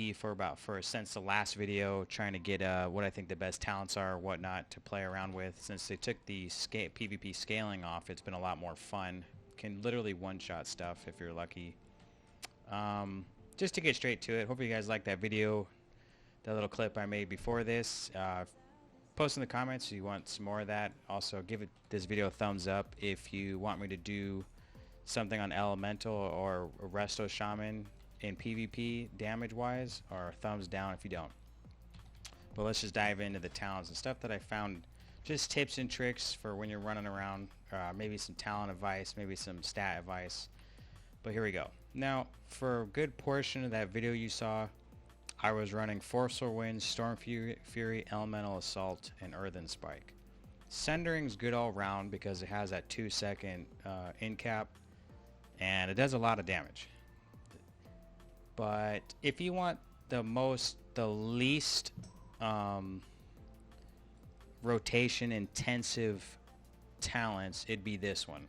PvP since the last video, trying to get what I think the best talents are or whatnot to play around with. Since they took the PvP scaling off, it's been a lot more fun. Can literally one-shot stuff if you're lucky. Just to get straight to it, hope you guys liked that video, that little clip I made before this. Post in the comments if you want some more of that. Also, give this video a thumbs up if you want me to do something on Elemental or Resto Shaman in PvP damage wise, or thumbs down if you don't. But let's just dive into the talents and stuff that I found, just tips and tricks for when you're running around, maybe some talent advice, maybe some stat advice. But here we go. Now, for a good portion of that video you saw, I was running Forceful Wind, Storm Fury, Elemental Assault, and Earthen Spike. Centering's good all around because it has that 2-second end cap, and it does a lot of damage. But if you want the least rotation intensive talents, it'd be this one.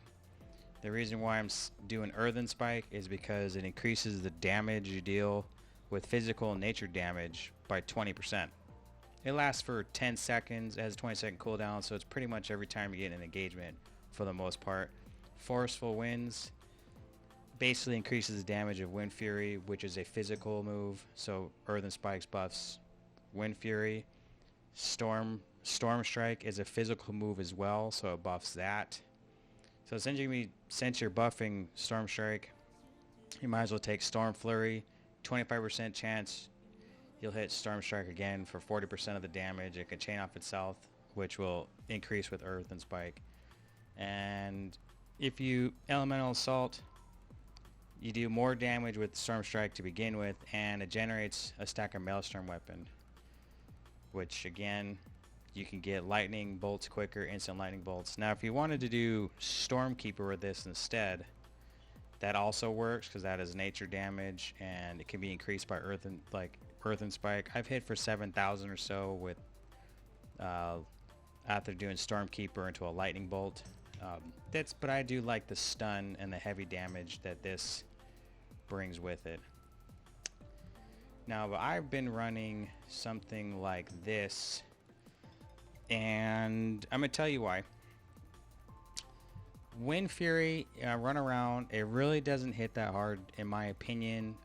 The reason why I'm doing Earthen Spike is because it increases the damage you deal with physical and nature damage by 20%. It lasts for 10 seconds, it has a 20-second cooldown, so it's pretty much every time you get an engagement for the most part. Forceful Winds basically increases the damage of Wind Fury, which is a physical move, so Earthen Spikes buffs Wind Fury. Storm Strike is a physical move as well, so it buffs that. So essentially, since you're buffing Storm Strike, you might as well take Storm Flurry. 25% chance you'll hit Storm Strike again for 40% of the damage. It can chain off itself, which will increase with Earthen Spike. And if you Elemental Assault, you do more damage with Storm Strike to begin with, and it generates a stack of Maelstrom weapon, which again, you can get lightning bolts quicker, instant lightning bolts. Now if you wanted to do Stormkeeper with this instead, that also works because that is nature damage and it can be increased by Earthen Spike. I've hit for 7,000 or so with after doing Stormkeeper into a lightning bolt. But I do like the stun and the heavy damage that this brings with it. Now, but I've been running something like this, and I'm gonna tell you why. Wind Fury, run around, it really doesn't hit that hard in my opinion.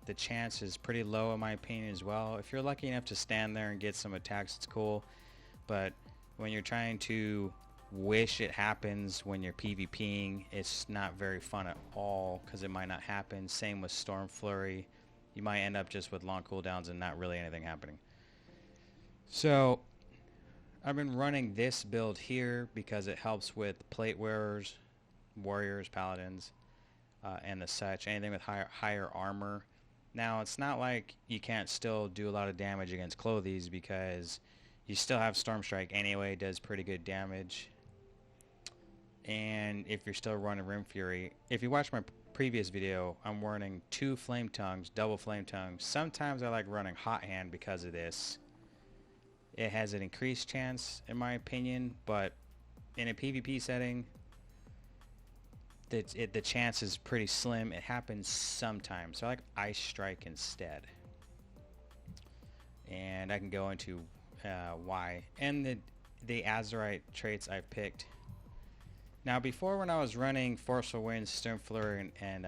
The chance is pretty low in my opinion as well. If you're lucky enough to stand there and get some attacks, it's cool. But when you're trying to wish it happens when you're PvPing, it's not very fun at all because it might not happen. Same with Storm Flurry. You might end up just with long cooldowns and not really anything happening. So I've been running this build here because it helps with plate wearers, warriors, paladins, and the such. Anything with higher armor. Now it's not like you can't still do a lot of damage against clothies because you still have Storm Strike anyway. It does pretty good damage. And if you're still running Rim Fury, if you watch my previous video, I'm running 2 Flametongues, double Flametongues. Sometimes I like running Hot Hand because of this. It has an increased chance, in my opinion, but in a PvP setting, the chance is pretty slim. It happens sometimes. So I like Ice Strike instead. And I can go into why. And the Azerite traits I've picked. Now, before when I was running Forceful Wind, Storm Flurry, and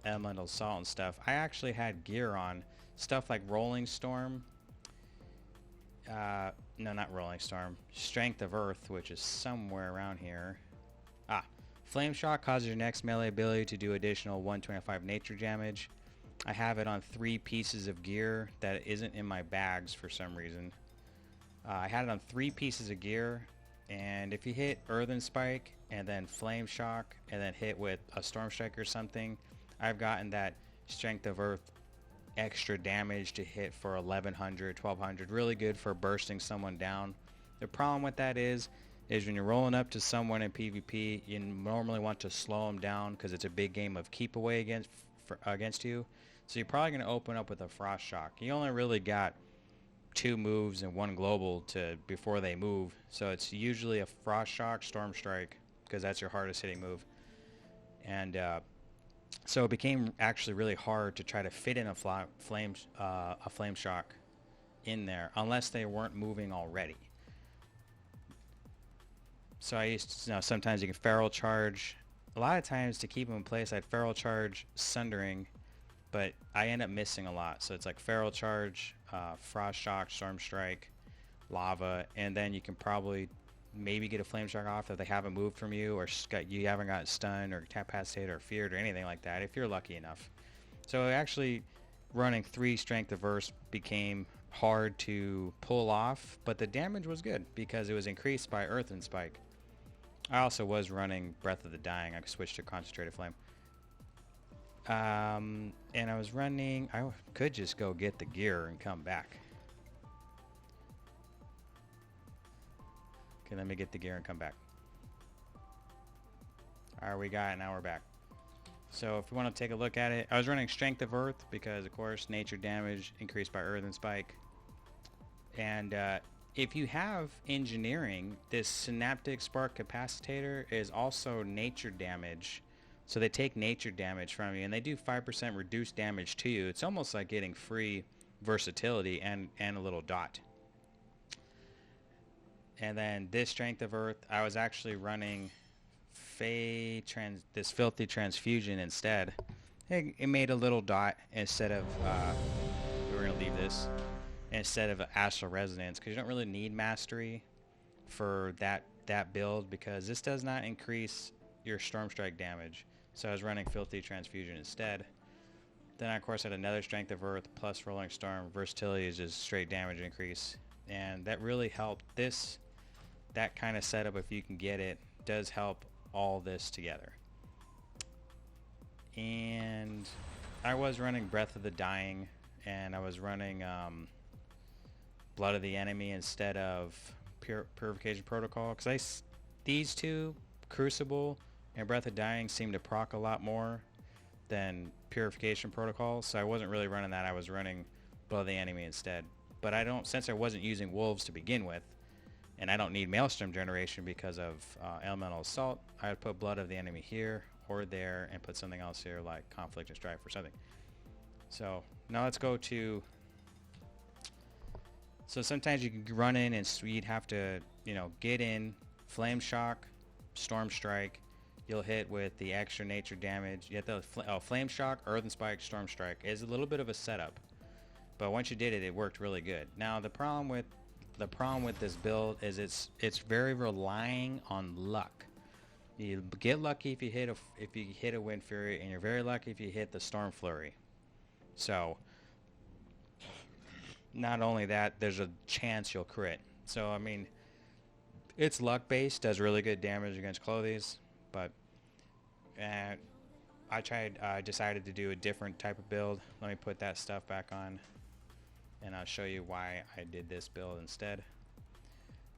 Elemental Assault and stuff, I actually had gear on. Stuff like Rolling Storm. No, not Rolling Storm. Strength of Earth, which is somewhere around here. Flame Shock causes your next melee ability to do additional 125 nature damage. I have it on 3 pieces of gear that isn't in my bags for some reason. I had it on 3 pieces of gear, and if you hit Earthen Spike and then Flame Shock and then hit with a Storm Strike or something, I've gotten that Strength of Earth extra damage to hit for 1100, 1200. Really good for bursting someone down. The problem with that is when you're rolling up to someone in PvP, you normally want to slow them down because it's a big game of keep away against you. So you're probably going to open up with a Frost Shock. You only really got 2 moves and 1 global before they move. So it's usually a Frost Shock, Storm Strike, because that's your hardest hitting move. And So it became actually really hard to try to fit in a flame shock in there unless they weren't moving already. So I used to, sometimes you can feral charge. A lot of times to keep them in place, I'd feral charge Sundering, but I end up missing a lot. So it's like feral charge, frost shock, storm strike, lava, and then you can probably maybe get a flame shock off if they haven't moved from you, or you haven't got stunned or capacitated or feared or anything like that if you're lucky enough. So actually running 3 strength averse became hard to pull off, but the damage was good because it was increased by earthen spike. I also was running Breath of the Dying. I switched to concentrated flame. And I was running, I could just go get the gear and come back. Okay, let me get the gear and come back. Alright, we got it, now we're back. So if you want to take a look at it, I was running Strength of Earth because, of course, nature damage increased by Earthen Spike. And if you have Engineering, this Synaptic Spark Capacitator is also nature damage. So they take nature damage from you, and they do 5% reduced damage to you. It's almost like getting free versatility and a little dot. And then this Strength of Earth, I was actually running this Filthy Transfusion instead. It made a little dot instead of, we're going to leave this, instead of Astral Resonance, because you don't really need Mastery for that build, because this does not increase your Storm Strike damage. So I was running Filthy Transfusion instead. Then I, of course, had another Strength of Earth plus Rolling Storm. Versatility is just straight damage increase. And that really helped that kind of setup, if you can get it, does help all this together. And I was running Breath of the Dying, and I was running Blood of the Enemy instead of Purification Protocol, because these two, Crucible and Breath of Dying, seem to proc a lot more than Purification Protocol, so I wasn't really running that. I was running Blood of the Enemy instead. But since I wasn't using Wolves to begin with, and I don't need Maelstrom generation because of Elemental Assault, I would put Blood of the Enemy here or there and put something else here like Conflict and Strife or something. So now let's go to... So sometimes you can run in and you'd have to, get in, Flame Shock, Storm Strike. You'll hit with the extra nature damage. You have the Flame Shock, Earthen Spike, Storm Strike. Is a little bit of a setup, but once you did it, it worked really good. Now the problem with this build is it's very relying on luck. You get lucky if you hit a Wind Fury, and you're very lucky if you hit the Storm Flurry. So not only that, there's a chance you'll crit. So I mean, it's luck based, does really good damage against Clothies, but I decided to do a different type of build. Let me put that stuff back on, and I'll show you why I did this build instead.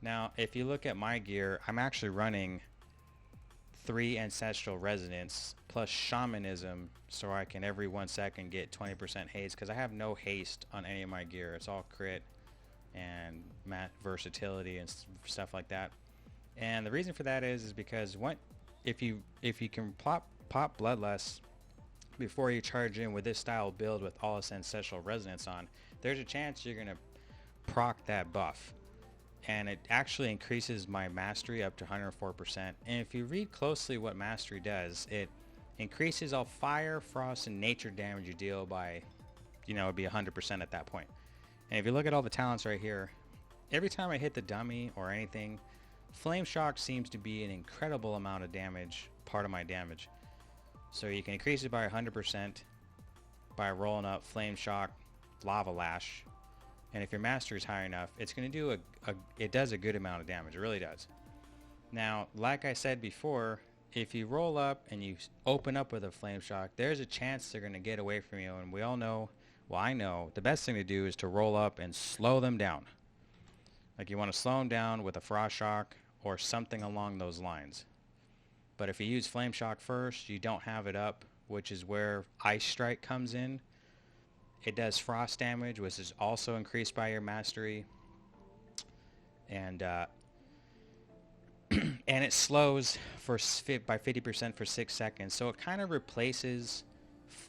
Now, if you look at my gear, I'm actually running 3 Ancestral Resonance plus Shamanism, so I can every 1 second get 20% haste, because I have no haste on any of my gear. It's all crit and versatility and stuff like that. And the reason for that is because if you can pop Bloodlust before you charge in with this style build with all this Ancestral Resonance on, there's a chance you're gonna proc that buff, and it actually increases my mastery up to 104%. And if you read closely what mastery does, it increases all fire, frost, and nature damage you deal by, it'd be 100% at that point. And if you look at all the talents right here, every time I hit the dummy or anything, Flame Shock seems to be an incredible amount of damage, part of my damage. So you can increase it by 100% by rolling up Flame Shock, Lava Lash, and if your mastery is high enough, it's going to do it does a good amount of damage. It really does. Now, like I said before, if you roll up and you open up with a Flame Shock, there's a chance they're going to get away from you, and we all know, well, I know, the best thing to do is to roll up and slow them down. Like, you want to slow them down with a Frost Shock or something along those lines. But if you use Flame Shock first, you don't have it up, which is where Ice Strike comes in. It does frost damage, which is also increased by your mastery. And and it slows by 50% for 6 seconds. So it kind of replaces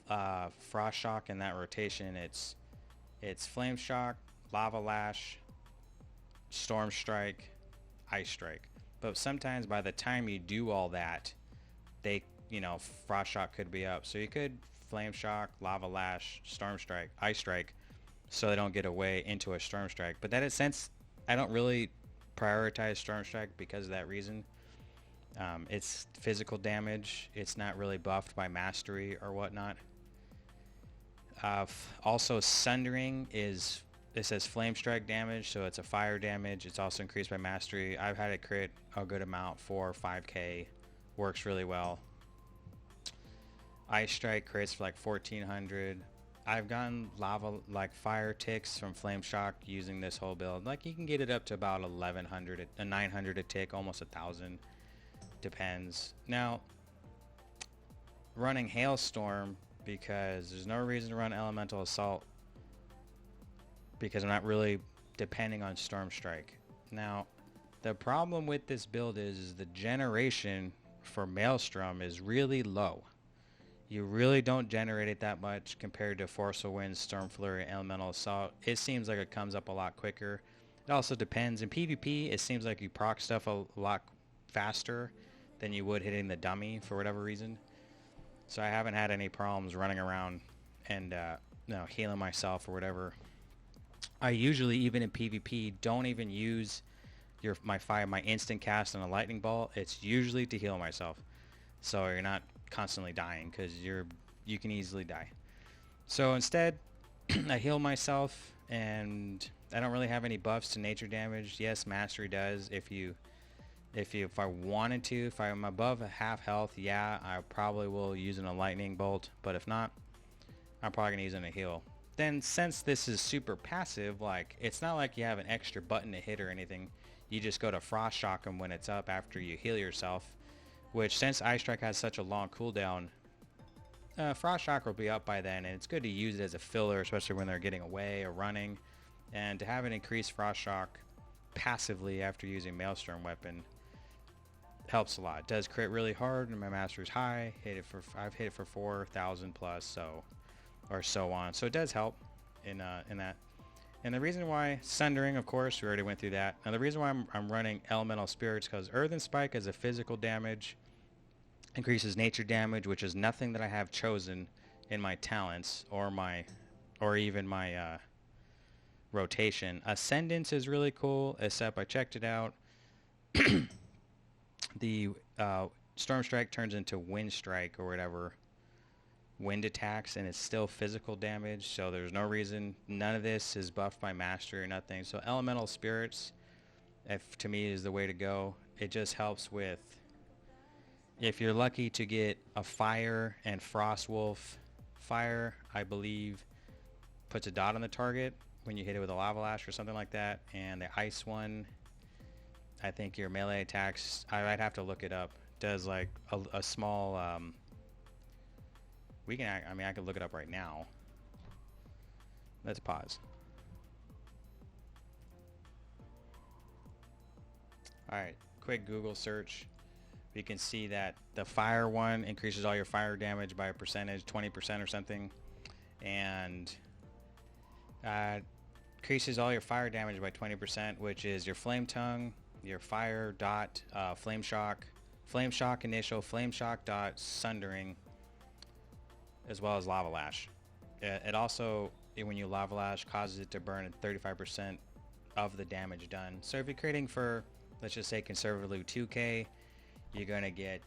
Frost Shock in that rotation. It's Flame Shock, Lava Lash, Storm Strike, Ice Strike. But sometimes by the time you do all that, Frost Shock could be up. So you could Flame Shock, Lava Lash, Storm Strike, Ice Strike, so they don't get away into a Storm Strike. But that is, since I don't really prioritize Storm Strike because of that reason. It's physical damage. It's not really buffed by mastery or whatnot. Also, Sundering it says Flame Strike damage, so it's a fire damage. It's also increased by mastery. I've had it crit a good amount, 4 or 5k. Works really well. Ice Strike crits for like 1400. I've gotten fire ticks from Flame Shock using this whole build. Like, you can get it up to about 1100, 900 a tick, almost 1000. Depends. Now, running Hailstorm, because there's no reason to run Elemental Assault, because I'm not really depending on Storm Strike. Now, the problem with this build is the generation for Maelstrom is really low. You really don't generate it that much compared to Forceful Wind, Storm Flurry, Elemental Assault. It seems like it comes up a lot quicker. It also depends. In PvP, it seems like you proc stuff a lot faster than you would hitting the dummy for whatever reason. So I haven't had any problems running around and healing myself or whatever. I usually, even in PvP, don't even use my instant cast on a lightning bolt. It's usually to heal myself, so you're not constantly dying, because you can easily die. So instead, I heal myself, and I don't really have any buffs to nature damage. Yes, mastery does. If I wanted to, if I'm above a half health, yeah, I probably will use a lightning bolt. But if not, I'm probably gonna use a heal. Then, since this is super passive, like, it's not like you have an extra button to hit or anything. You just go to Frost Shock them when it's up after you heal yourself. Which, since Ice Strike has such a long cooldown, Frost Shock will be up by then, and it's good to use it as a filler, especially when they're getting away or running. And to have an increased Frost Shock passively after using Maelstrom weapon helps a lot. It does crit really hard, and my mastery's high. I've hit it for 4,000 plus, or so on. So it does help in that. And the reason why Sundering, of course, we already went through that. Now the reason why I'm running Elemental Spirits, because Earthen Spike is a physical damage, increases nature damage, which is nothing that I have chosen in my talents or even my rotation. Ascendance is really cool, except I checked it out. The Storm Strike turns into Wind Strike or whatever, wind attacks, and it's still physical damage, so there's no reason. None of this is buffed by mastery or nothing. So Elemental Spirits, to me, is the way to go. It just helps with, if you're lucky to get a Fire and Frost Wolf. Fire, I believe, puts a dot on the target when you hit it with a Lava Lash or something like that, and the Ice one, I think your melee attacks, I'd have to look it up, does like a small I could look it up right now. Let's pause. Alright, quick Google search. You can see that the fire one increases all your fire damage by a percentage, 20% or something. And increases all your fire damage by 20%, which is your flametongue, your fire dot, flame shock initial, flame shock dot, sundering, as well as lava lash. It also, when you lava lash, causes it to burn 35% of the damage done. So if you're creating for, let's just say conservatively 2k, you're going to get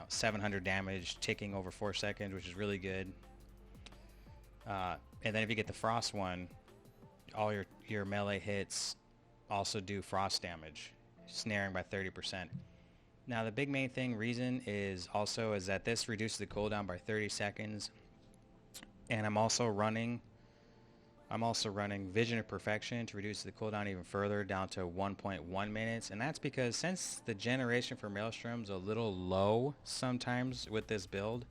700 damage ticking over 4 seconds, which is really good. And then if you get the frost one, all your melee hits also do frost damage, snaring by 30%. Now the big main reason is that this reduces the cooldown by 30 seconds, and I'm also running Vision of Perfection to reduce the cooldown even further down to 1.1 minutes, and that's because since the generation for Maelstrom's a little low sometimes with this build,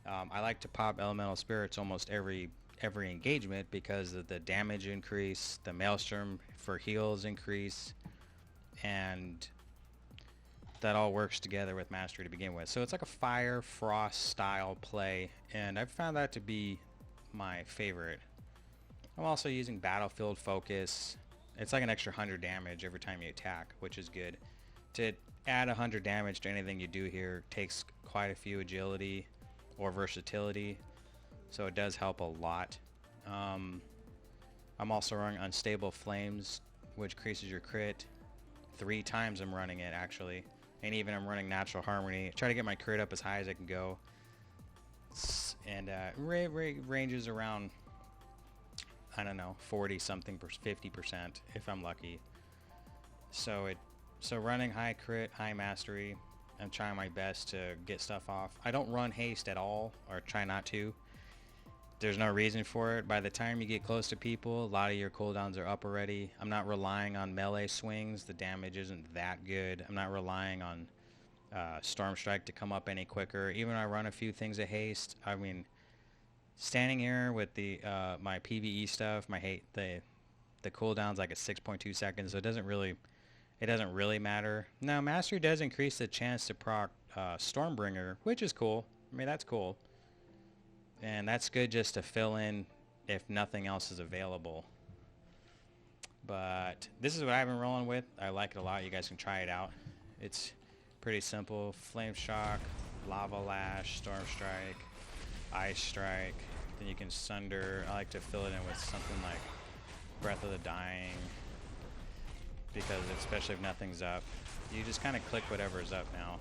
I like to pop Elemental Spirits almost every engagement because of the damage increase, the Maelstrom for heals increase, and that all works together with mastery to begin with. So it's like a fire frost style play, and I've found that to be my favorite. I'm also using battlefield focus. It's like an extra 100 damage every time you attack, which is good. To add 100 damage to anything you do here takes quite a few agility or versatility, so it does help a lot. I'm also running Unstable Flames, which increases your crit. 3 times I'm running it, actually. And even I'm running Natural Harmony. Try to get my crit up as high as I can go. And ranges around, I don't know, 40 something, 50% if I'm lucky. So running high crit, high mastery. I'm trying my best to get stuff off. I don't run haste at all, or try not to. There's no reason for it. By the time you get close to people, a lot of your cooldowns are up already. I'm not relying on melee swings. The damage isn't that good. I'm not relying on Storm Strike to come up any quicker. Even when I run a few things of haste, I mean, standing here with the my PvE stuff, the cooldown's like at 6.2 seconds, so it doesn't really matter. Now, Mastery does increase the chance to proc Stormbringer, which is cool. I mean, that's cool. And that's good just to fill in if nothing else is available. But this is what I've been rolling with. I like it a lot. You guys can try it out. It's pretty simple. Flame Shock, Lava Lash, Storm Strike, Ice Strike. Then you can Sunder. I like to fill it in with something like Breath of the Dying, because especially if nothing's up, you just kind of click whatever's up now.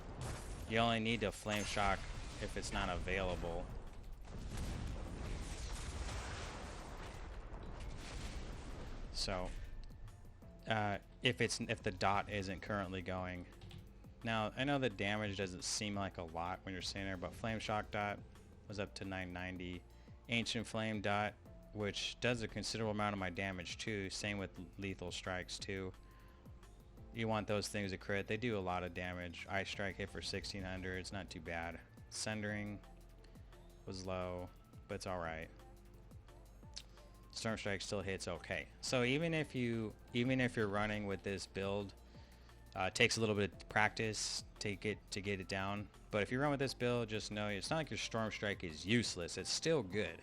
You only need to Flame Shock if it's not available. So if the dot isn't currently going. Now, I know the damage doesn't seem like a lot when you're sitting there, but Flame Shock dot was up to 990. Ancient Flame dot, which does a considerable amount of my damage too. Same with Lethal Strikes too. You want those things to crit. They do a lot of damage. Ice Strike hit for 1600. It's not too bad. Sundering was low, but it's alright. Storm Strike still hits okay. So even if you're running with this build, it takes a little bit of practice to get it down. But if you run with this build, just know it's not like your Storm Strike is useless. It's still good.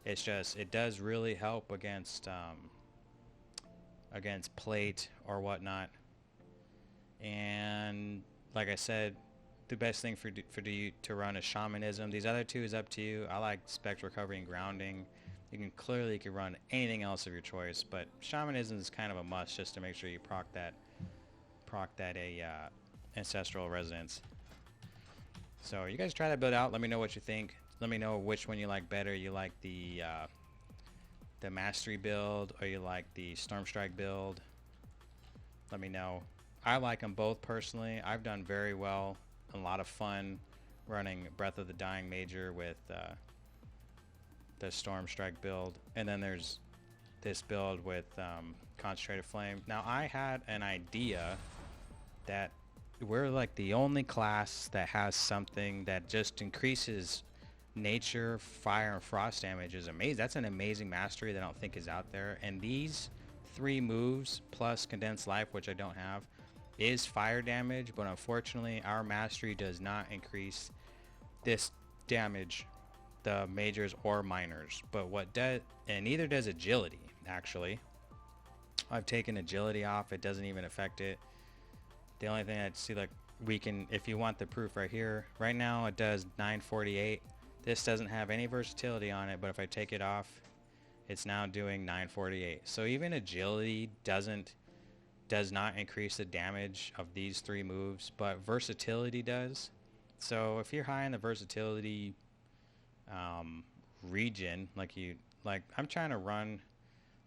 It's just it does really help against plate or whatnot. And like I said, the best thing for you to run is Shamanism. These other two is up to you. I like Spectral Recovery and Grounding. You can run anything else of your choice, but Shamanism is kind of a must just to make sure you proc that Ancestral Resonance. So you guys try that build out. Let me know what you think. Let me know which one you like better. You like the Mastery build, or you like the Storm Strike build. Let me know. I like them both personally. I've done very well. A lot of fun running Breath of the Dying Major with the Storm Strike build, and then there's this build with Concentrated Flame. Now, I had an idea that we're like the only class that has something that just increases nature, fire, and frost damage. Is amazing. That's an amazing mastery that I don't think is out there. And these 3 moves plus Condensed Life, which I don't have, is fire damage, but unfortunately our mastery does not increase this damage, the majors or minors. But what does, and neither does agility, actually. I've taken agility off. It doesn't even affect it. The only thing I'd see, like, we can, if you want the proof right here, right now it does 948. This doesn't have any versatility on it, but if I take it off, it's now doing 948. So even agility does not increase the damage of these 3 moves, but versatility does. So if you're high in the versatility region, like I'm trying to run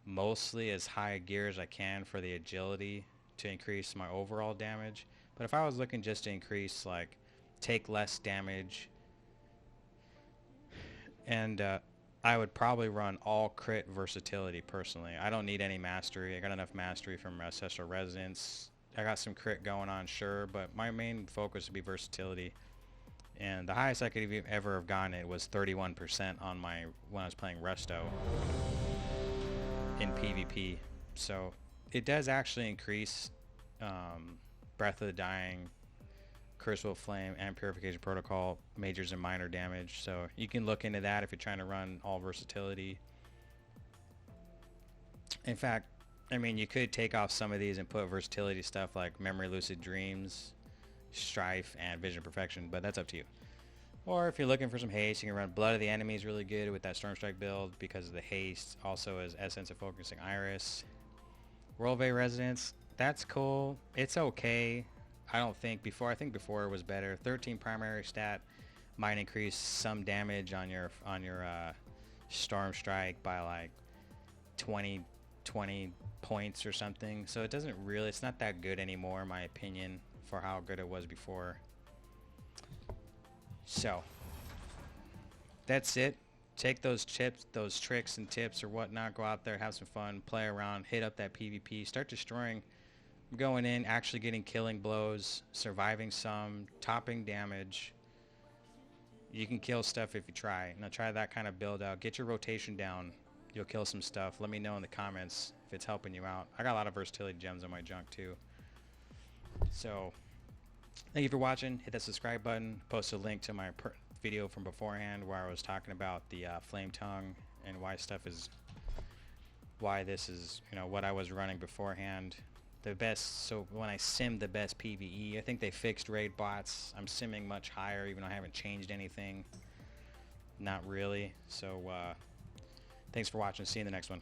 mostly as high a gear as I can for the agility to increase my overall damage. But if I was looking just to increase, like, take less damage, and I would probably run all crit versatility personally. I don't need any mastery. I got enough mastery from Ancestral Resonance. I got some crit going on, sure, but my main focus would be versatility. And the highest I could ever have gotten it was 31% on when I was playing Resto in PvP. So it does actually increase Breath of the Dying Crucible Flame and Purification Protocol, majors and minor damage. So you can look into that if you're trying to run all versatility. In fact, I mean, you could take off some of these and put versatility stuff like Memory, Lucid Dreams, Strife, and Vision Perfection, but that's up to you. Or if you're looking for some haste, you can run Blood of the Enemy is really good with that Stormstrike build because of the haste. Also as Essence of Focusing Iris. World Bay Resonance, that's cool. It's okay. I think before it was better. 13 primary stat might increase some damage on your Stormstrike by like 20 points or something. So it's not that good anymore in my opinion for how good it was before. So that's it. Take those tips, those tricks and tips or whatnot, go out there, have some fun, play around, hit up that PvP, start destroying, going in, actually getting killing blows, surviving some, topping damage. You can kill stuff if you try. Now try that kind of build out. Get your rotation down. You'll kill some stuff. Let me know in the comments if it's helping you out. I got a lot of versatility gems on my junk too. So thank you for watching. Hit that subscribe button. Post a link to my video from beforehand where I was talking about the flametongue and why this is, what I was running beforehand. The best, so when I simmed the best PvE, I think they fixed raid bots. I'm simming much higher even though I haven't changed anything. Not really. So thanks for watching. See you in the next one.